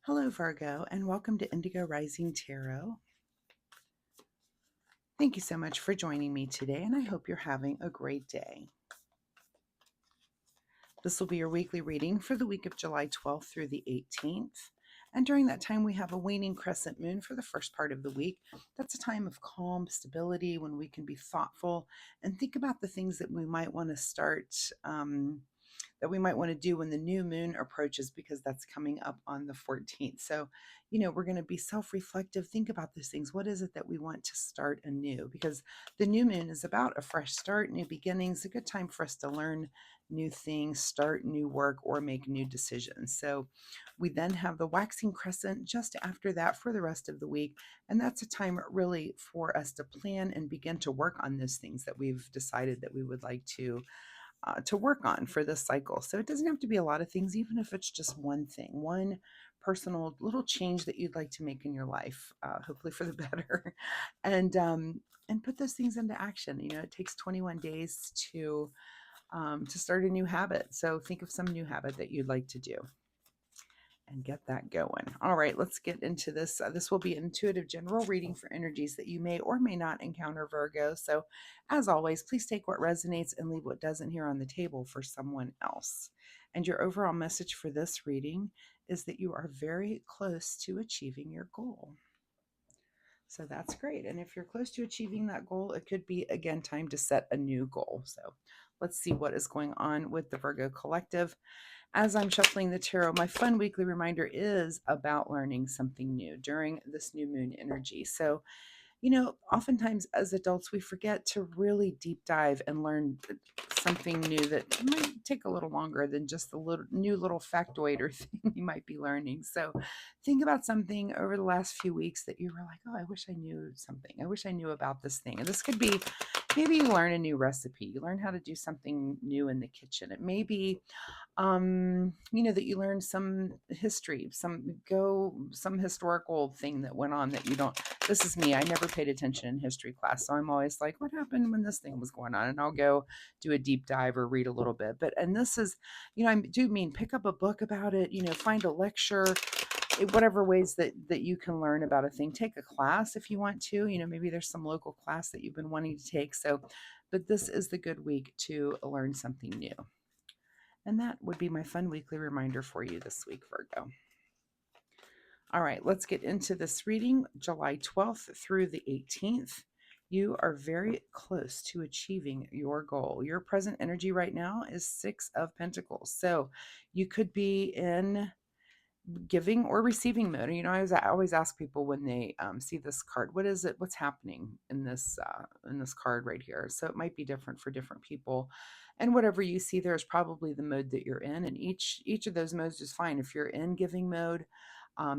Hello, Virgo, and welcome to Indigo Rising Tarot. Thank you so much for joining me today, and I hope you're having a great day. This will be your weekly reading for the week of July 12th through the 18th. And during that time, we have a waning crescent moon for the first part of the week. That's a time of calm stability when we can be thoughtful and think about the things that we might want to start that we might want to do when the new moon approaches, because that's coming up on the 14th. So, we're going to be self reflective, think about these things. What is it that we want to start anew? Because the new moon is about a fresh start, new beginnings, a good time for us to learn new things, start new work, or make new decisions. So, we then have the waxing crescent just after that for the rest of the week. And that's a time really for us to plan and begin to work on those things that we've decided that we would like to work on for this cycle. So it doesn't have to be a lot of things, even if it's just one thing, one personal little change that you'd like to make in your life, hopefully for the better, and put those things into action. It takes 21 days to start a new habit. So think of some new habit that you'd like to do and get that going. All right, let's get into this. This will be an intuitive general reading for energies that you may or may not encounter, Virgo. So, as always, please take what resonates and leave what doesn't here on the table for someone else. And your overall message for this reading is that you are very close to achieving your goal. So that's great. And if you're close to achieving that goal, it could be, again, time to set a new goal. So let's see what is going on with the Virgo collective. As I'm shuffling the tarot, my fun weekly reminder is about learning something new during this new moon energy. So, oftentimes as adults, we forget to really deep dive and learn something new that might take a little longer than just the little factoid or thing you might be learning. So think about something over the last few weeks that you were like, oh, I wish I knew something. I wish I knew about this thing. And this could be, maybe you learn a new recipe. You learn how to do something new in the kitchen. It may be that you learn some history, some historical thing that went on that you don't. This is me. I never paid attention in history class, so I'm always like, what happened when this thing was going on? And I'll go do a deep dive or read a little bit. And this is, I do mean pick up a book about it. Find a lecture, whatever ways that you can learn about a thing. Take a class if you want to. Maybe there's some local class that you've been wanting to take. So, but this is the good week to learn something new. And that would be my fun weekly reminder for you this week, Virgo. All right, let's get into this reading, July 12th through the 18th. You are very close to achieving your goal. Your present energy right now is 6 of Pentacles. So you could be in giving or receiving mode. I always ask people when they see this card, what is it? What's happening in this card right here? So it might be different for different people, and whatever you see there is probably the mode that you're in, and each of those modes is fine. If you're in giving mode,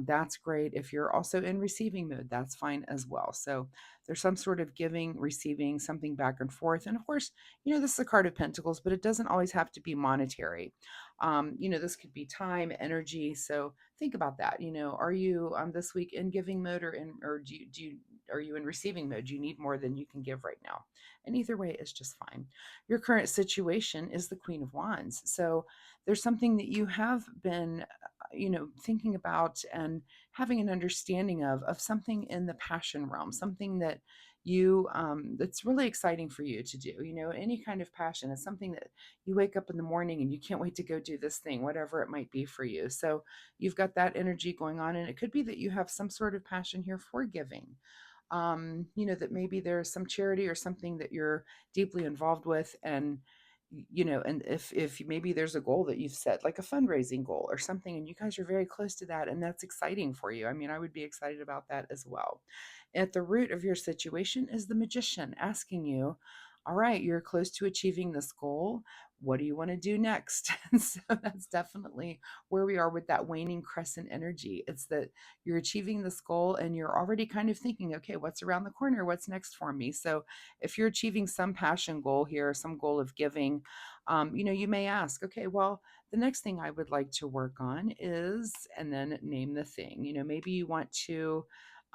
that's great. If you're also in receiving mode, that's fine as well. So there's some sort of giving, receiving, something back and forth. And of course, this is a card of Pentacles, but it doesn't always have to be monetary. This could be time, energy. So think about that. Are you this week in giving mode, or are you in receiving mode? Do you need more than you can give right now? And either way is just fine. Your current situation is the Queen of Wands. So there's something that you have been thinking about and having an understanding of something in the passion realm, something that that's really exciting for you to do. Any kind of passion is something that you wake up in the morning and you can't wait to go do this thing, whatever it might be for you. So you've got that energy going on, and it could be that you have some sort of passion here for giving. That maybe there's some charity or something that you're deeply involved with, and and if maybe there's a goal that you've set, like a fundraising goal or something, and you guys are very close to that, and that's exciting for you. I mean, I would be excited about that as well. At the root of your situation is the Magician asking you, all right, you're close to achieving this goal. What do you want to do next? And so that's definitely where we are with that waning crescent energy. It's that you're achieving this goal and you're already kind of thinking, okay, what's around the corner? What's next for me? So if you're achieving some passion goal here, some goal of giving, you may ask, okay, well, the next thing I would like to work on is, and then name the thing. Maybe you want to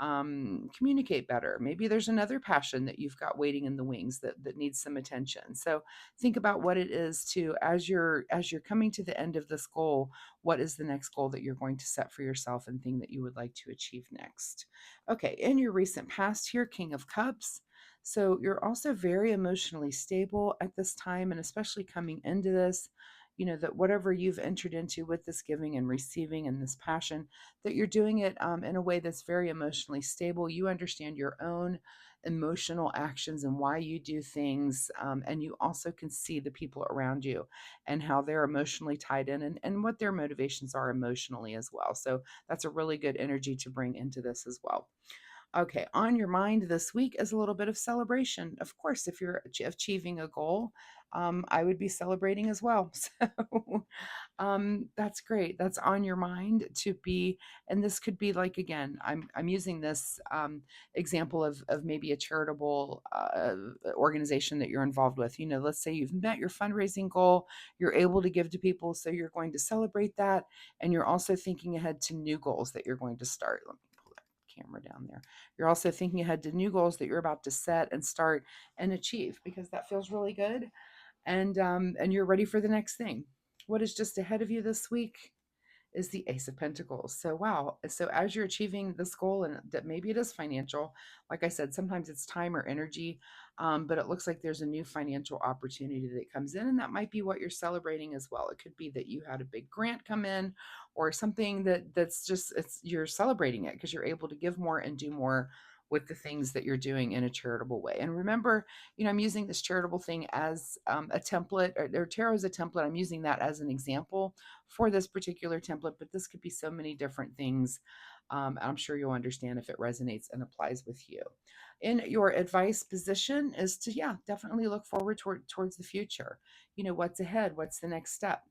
communicate better. Maybe there's another passion that you've got waiting in the wings that needs some attention. So think about what it is to, as you're coming to the end of this goal, what is the next goal that you're going to set for yourself and thing that you would like to achieve next. Okay, in your recent past here, King of Cups. So you're also very emotionally stable at this time, and especially coming into this, that whatever you've entered into with this giving and receiving and this passion, that you're doing it in a way that's very emotionally stable. You understand your own emotional actions and why you do things. And you also can see the people around you and how they're emotionally tied in, and what their motivations are emotionally as well. So that's a really good energy to bring into this as well. Okay, on your mind this week is a little bit of celebration. Of course, if you're achieving a goal, I would be celebrating as well. So that's great. That's on your mind to be, and this could be like, again, I'm using this example of maybe a charitable organization that you're involved with. Let's say you've met your fundraising goal, you're able to give to people, so you're going to celebrate that, and you're also thinking ahead to new goals that you're going to start. Let me pull that camera down there. You're also thinking ahead to new goals that you're about to set and start and achieve, because that feels really good, and you're ready for the next thing. What is just ahead of you this week is the Ace of Pentacles. So, wow. So, as you're achieving this goal, and that maybe it is financial, like I said, sometimes it's time or energy, but it looks like there's a new financial opportunity that comes in, and that might be what you're celebrating as well. It could be that you had a big grant come in, or something that's just, you're celebrating it because you're able to give more and do more with the things that you're doing in a charitable way. And remember, I'm using this charitable thing as a template, or tarot as a template. I'm using that as an example for this particular template, but this could be so many different things. I'm sure you'll understand if it resonates and applies with you. In your advice position is to, yeah, definitely look forward towards the future. What's ahead? What's the next step?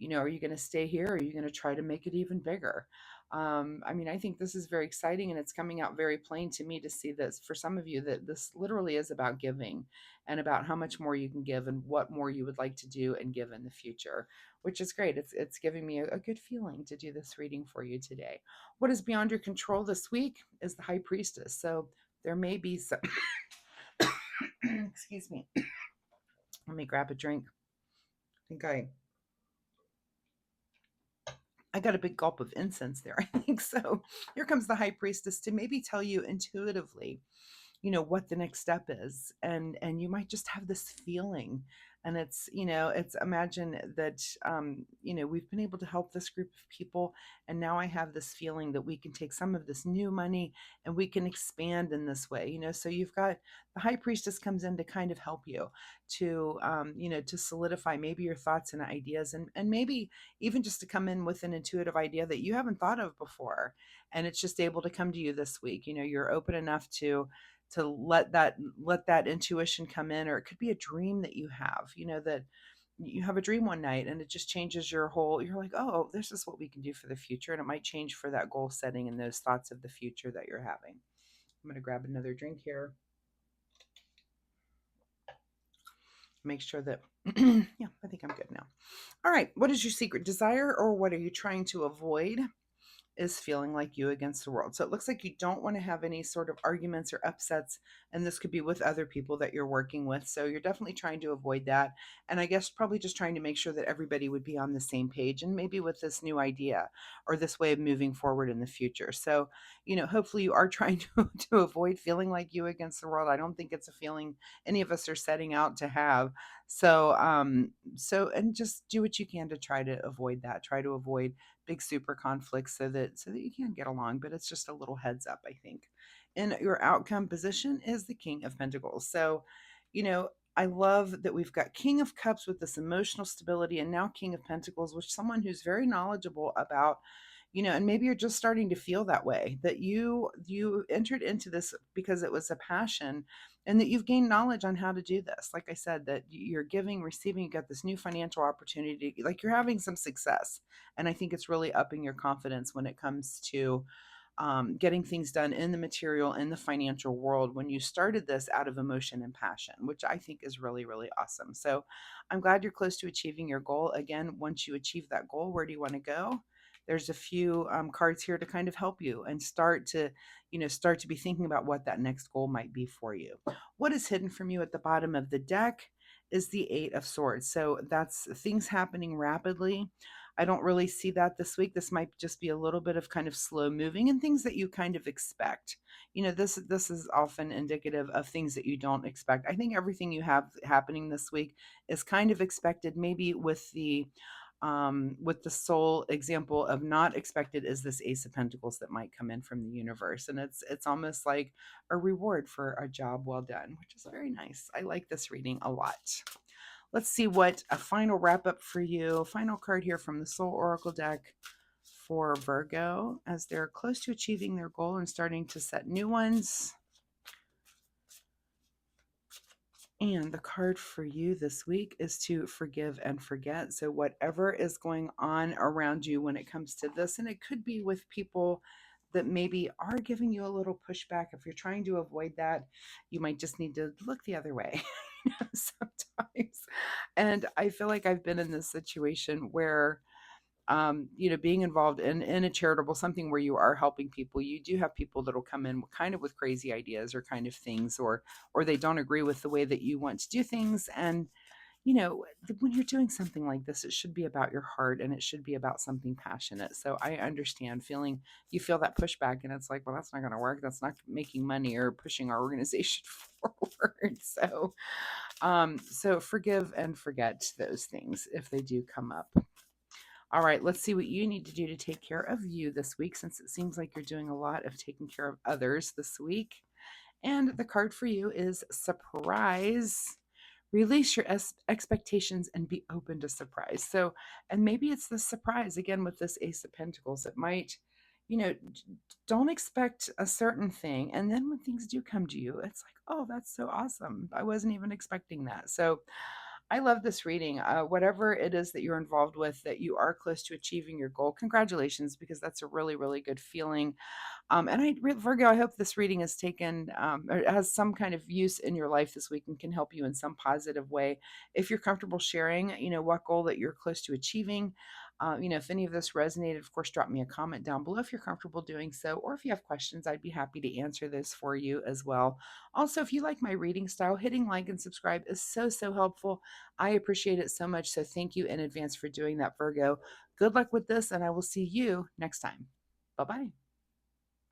Are you going to stay here? Or are you going to try to make it even bigger? I think this is very exciting, and it's coming out very plain to me to see this for some of you, that this literally is about giving and about how much more you can give and what more you would like to do and give in the future, which is great. It's giving me a good feeling to do this reading for you today. What is beyond your control this week is the High Priestess. So there may be some, excuse me, let me grab a drink. I got a big gulp of incense there, I think. So here comes the High Priestess to maybe tell you intuitively, what the next step is, and you might just have this feeling, and it's imagine that, we've been able to help this group of people, and now I have this feeling that we can take some of this new money and we can expand in this way. So you've got the High Priestess comes in to kind of help you to, to solidify maybe your thoughts and ideas, and maybe even just to come in with an intuitive idea that you haven't thought of before, and it's just able to come to you this week. You're open enough to let that intuition come in, or it could be a dream that you have, that you have a dream one night and it just changes you're like, oh, this is what we can do for the future, and it might change for that goal setting and those thoughts of the future that you're having. I'm going to grab another drink here, make sure that yeah, I think I'm good now. All right, what is your secret desire, or what are you trying to avoid is feeling like you against the world? So it looks like you don't want to have any sort of arguments or upsets, and this could be with other people that you're working with. So you're definitely trying to avoid that. And I guess probably just trying to make sure that everybody would be on the same page, and maybe with this new idea or this way of moving forward in the future. So, hopefully you are trying to avoid feeling like you against the world. I don't think it's a feeling any of us are setting out to have. And just do what you can to try to avoid that. Try to avoid big super conflicts so that you can get along, but it's just a little heads up, I think. And your outcome position is the King of Pentacles. So, I love that we've got King of Cups with this emotional stability, and now King of Pentacles, which someone who's very knowledgeable about, and maybe you're just starting to feel that way, that you entered into this because it was a passion, and that you've gained knowledge on how to do this. Like I said, that you're giving, receiving, you got this new financial opportunity, like you're having some success. And I think it's really upping your confidence when it comes to getting things done in the material, in the financial world, when you started this out of emotion and passion, which I think is really, really awesome. So I'm glad you're close to achieving your goal. Again, once you achieve that goal, where do you want to go? there's a few cards here to kind of help you and start to be thinking about what that next goal might be for you. What is hidden from you at the bottom of the deck is the Eight of Swords. So that's things happening rapidly. I don't really see that this week. This might just be a little bit of kind of slow moving and things that you kind of expect. This is often indicative of things that you don't expect. I think everything you have happening this week is kind of expected, maybe with the sole example of not expected is this Ace of Pentacles that might come in from the universe, and it's almost like a reward for a job well done, which is very nice. I like this reading a lot. Let's see what a final wrap up for you. Final card here from the Soul Oracle deck for Virgo as they're close to achieving their goal and starting to set new ones. And the card for you this week is to forgive and forget. So whatever is going on around you when it comes to this, and it could be with people that maybe are giving you a little pushback. If you're trying to avoid that, you might just need to look the other way sometimes. And I feel like I've been in this situation where being involved in a charitable something where you are helping people, you do have people that'll come in kind of with crazy ideas or kind of things, or they don't agree with the way that you want to do things. And when you're doing something like this, it should be about your heart and it should be about something passionate. So I understand you feel that pushback, and it's like, well, that's not going to work. That's not making money or pushing our organization forward. So forgive and forget those things if they do come up. All right, let's see what you need to do to take care of you this week, since it seems like you're doing a lot of taking care of others this week. And the card for you is Surprise. Release your expectations and be open to surprise. So, and maybe it's the surprise again with this Ace of Pentacles. It might, don't expect a certain thing. And then when things do come to you, it's like, oh, that's so awesome. I wasn't even expecting that. So, I love this reading. Whatever it is that you're involved with, that you are close to achieving your goal, congratulations, because that's a really, really good feeling. Virgo, I hope this reading has or has some kind of use in your life this week and can help you in some positive way. If you're comfortable sharing, what goal that you're close to achieving, if any of this resonated, of course, drop me a comment down below if you're comfortable doing so, or if you have questions, I'd be happy to answer those for you as well. Also, if you like my reading style, hitting like and subscribe is so, so helpful. I appreciate it so much. So thank you in advance for doing that, Virgo. Good luck with this, and I will see you next time. Bye-bye.